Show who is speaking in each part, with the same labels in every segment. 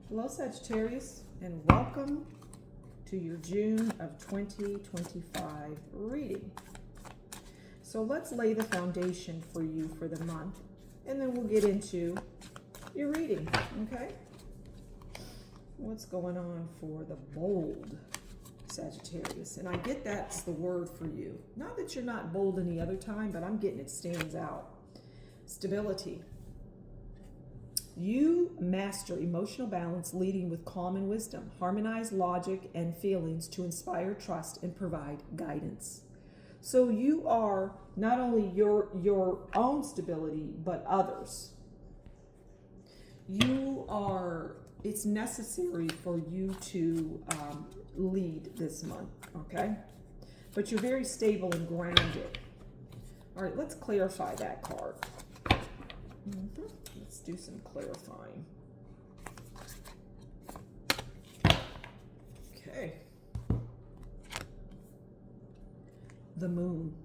Speaker 1: Hello, Sagittarius, and welcome to your June of 2025 reading. So let's lay the foundation for you for the month, and then we'll get into your reading, okay? What's going on for the bold Sagittarius? And I get that's the word for you. Not that you're not bold any other time, but I'm getting it stands out. Stability. You master emotional balance, leading with calm and wisdom. Harmonize logic and feelings to inspire trust and provide guidance. So you are not only your own stability, but others. It's necessary for you to lead this month, okay? But you're very stable and grounded. All right, let's clarify that card. Let's do some clarifying. Okay. The moon.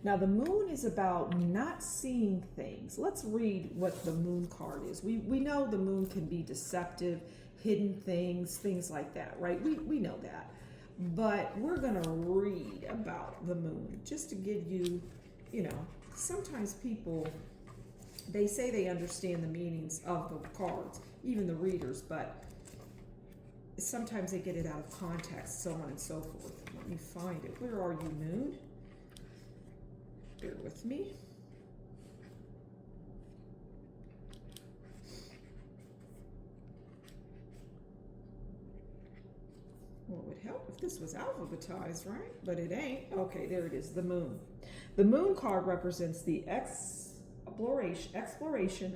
Speaker 1: Now, the moon is about not seeing things. Let's read what the moon card is. We know the moon can be deceptive, hidden things like that, right? We know that. But we're going to read about the moon just to give you, sometimes people, they say they understand the meanings of the cards, even the readers, but sometimes they get it out of context, so on and so forth. Let me find it. Where are you, moon? Bear with me. Well, it would help if this was alphabetized, right? But it ain't. Okay, there it is, the moon. The moon card represents the exploration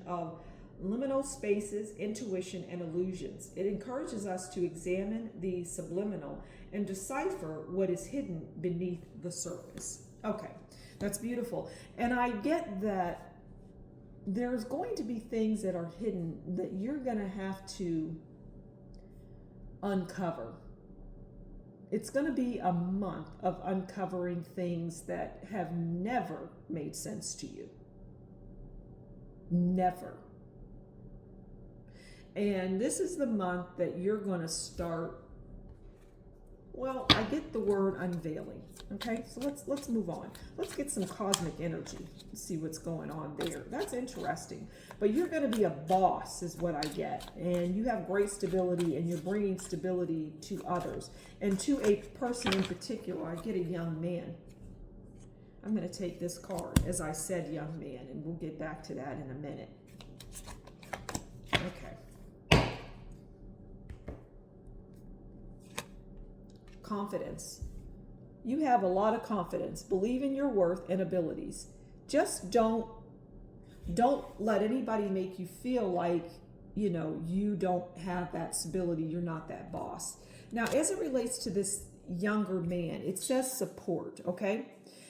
Speaker 1: of liminal spaces, intuition, and illusions. It encourages us to examine the subliminal and decipher what is hidden beneath the surface. Okay, that's beautiful. And I get that there's going to be things that are hidden that you're going to have to uncover. It's going to be a month of uncovering things that have never made sense to you. Never. And this is the month that you're going to start, well, I get the word unveiling. Okay, so let's move on. Let's get some cosmic energy and see what's going on there. That's interesting. But you're going to be a boss is what I get. And you have great stability, and you're bringing stability to others. And to a person in particular, I get a young man. I'm going to take this card, as I said, young man, and we'll get back to that in a minute. Okay. Confidence. You have a lot of confidence. Believe in your worth and abilities. Just don't let anybody make you feel like, you don't have that stability. You're not that boss. Now, as it relates to this younger man, it says support, okay?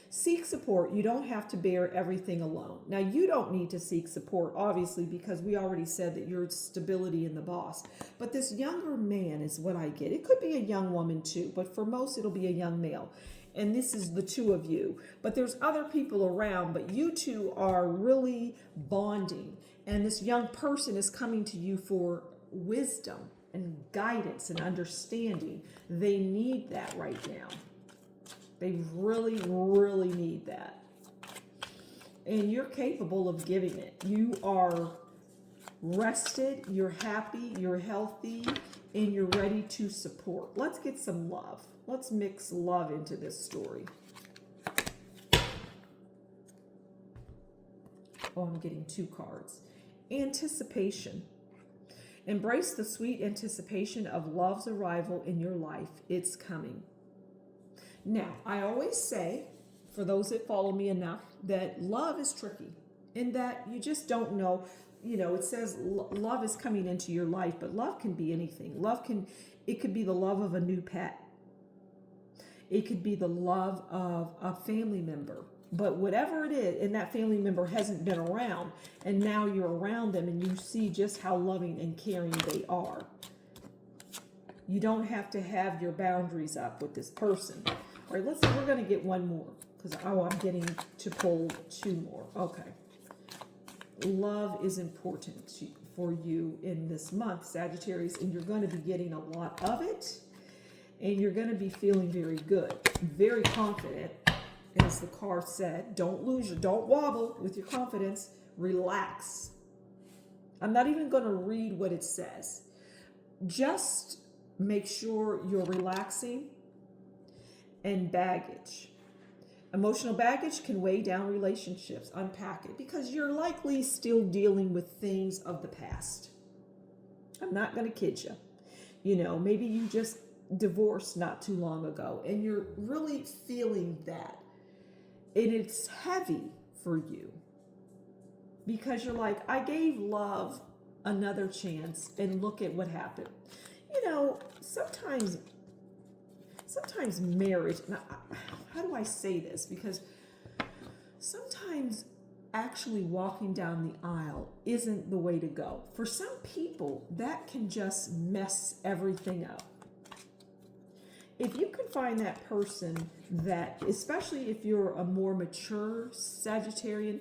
Speaker 1: Seek support. You don't have to bear everything alone. Now, you don't need to seek support, obviously, because we already said that you're stability in the boss. But this younger man is what I get. It could be a young woman too, but for most, it'll be a young male. And this is the two of you. But there's other people around, but you two are really bonding. And this young person is coming to you for wisdom and guidance and understanding. They need that right now. They really, really need that. And you're capable of giving it. You are rested, you're happy, you're healthy, and you're ready to support. Let's get some love. Let's mix love into this story. Oh, I'm getting two cards. Anticipation. Embrace the sweet anticipation of love's arrival in your life. It's coming. Now, I always say, for those that follow me enough, that love is tricky and that you just don't know. It says love is coming into your life, but love can be anything. It could be the love of a new pet. It could be the love of a family member. But whatever it is, and that family member hasn't been around, and now you're around them and you see just how loving and caring they are. You don't have to have your boundaries up with this person. All right, we're going to get one more because I'm getting to pull two more. Okay. Love is important for you in this month, Sagittarius, and you're going to be getting a lot of it, and you're going to be feeling very good, very confident. As the card said, don't wobble with your confidence. Relax. I'm not even going to read what it says. Just make sure you're relaxing. And baggage. Emotional baggage can weigh down relationships. Unpack it because you're likely still dealing with things of the past. I'm not going to kid you. You know, maybe you just divorced not too long ago and you're really feeling that. And it's heavy for you because you're like, I gave love another chance and look at what happened. You know, sometimes marriage, how do I say this? Because sometimes actually walking down the aisle isn't the way to go. For some people, that can just mess everything up. If you can find that person that, especially if you're a more mature Sagittarian,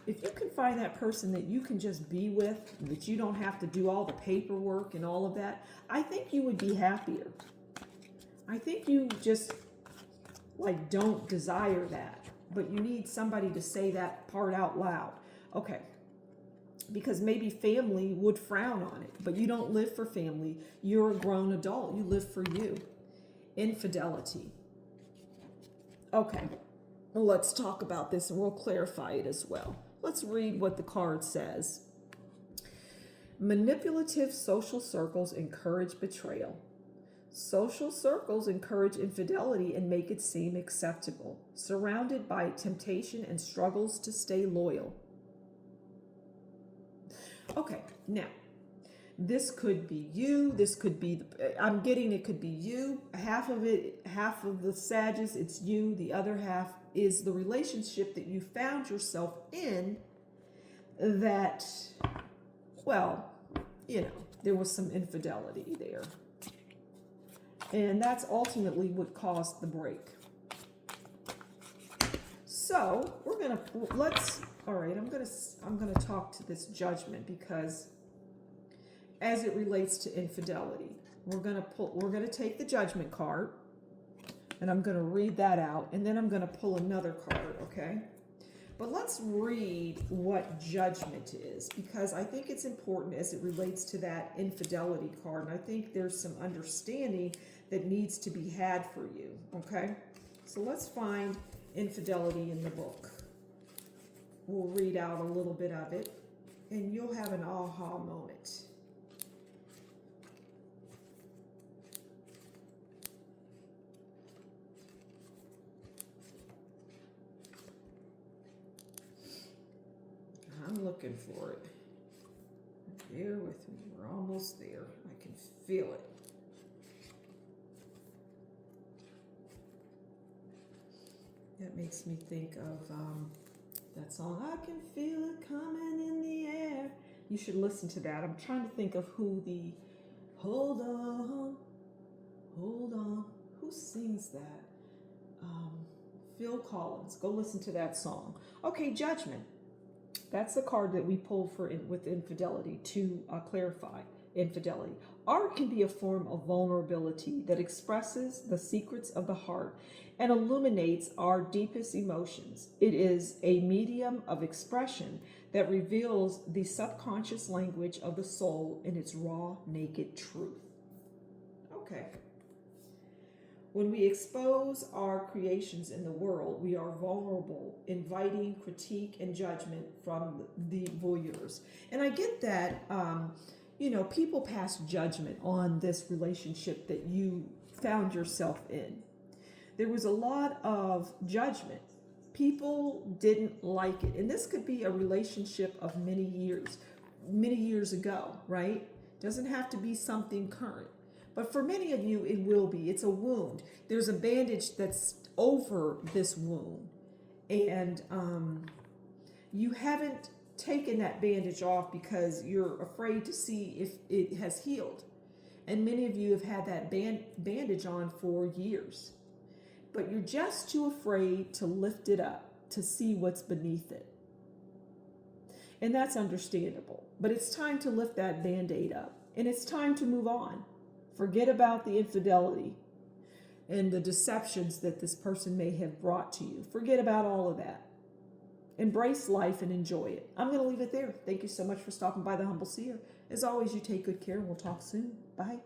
Speaker 1: if you can find that person that you can just be with, that you don't have to do all the paperwork and all of that, I think you would be happier. I think you just like don't desire that, but you need somebody to say that part out loud. Okay. Because maybe family would frown on it, but you don't live for family. You're a grown adult. You live for you. Infidelity. Okay. Well, let's talk about this and we'll clarify it as well. Let's read what the card says. Manipulative social circles encourage betrayal. Social circles encourage infidelity and make it seem acceptable, surrounded by temptation and struggles to stay loyal. Okay, now, this could be you, this could be, I'm getting it could be you, half of the Sagittarius, it's you, the other half is the relationship that you found yourself in that, well, you know, there was some infidelity there. And that's ultimately what caused the break. So we're gonna I'm gonna talk to this judgment because as it relates to infidelity, we're gonna take the judgment card and I'm gonna read that out and then I'm gonna pull another card, okay? But let's read what judgment is because I think it's important as it relates to that infidelity card. And I think there's some understanding that needs to be had for you, okay? So let's find infidelity in the book. We'll read out a little bit of it and you'll have an aha moment. I'm looking for it. Bear with me. We're almost there. I can feel it. That makes me think of that song, I Can Feel It Coming in the Air. You should listen to that. I'm trying to think of who the Hold On, who sings that? Phil Collins. Go listen to that song. Okay, judgment. That's the card that we pull with infidelity to clarify infidelity. Art can be a form of vulnerability that expresses the secrets of the heart and illuminates our deepest emotions. It is a medium of expression that reveals the subconscious language of the soul in its raw, naked truth. Okay. When we expose our creations in the world, we are vulnerable, inviting critique and judgment from the voyeurs. And I get that, people pass judgment on this relationship that you found yourself in. There was a lot of judgment. People didn't like it. And this could be a relationship of many years ago, right? Doesn't have to be something current. But for many of you, it will be. It's a wound. There's a bandage that's over this wound. And you haven't taken that bandage off because you're afraid to see if it has healed. And many of you have had that bandage on for years. But you're just too afraid to lift it up, to see what's beneath it. And that's understandable. But it's time to lift that Band-Aid up. And it's time to move on. Forget about the infidelity and the deceptions that this person may have brought to you. Forget about all of that. Embrace life and enjoy it. I'm going to leave it there. Thank you so much for stopping by The Humble Seer. As always, you take good care and we'll talk soon. Bye.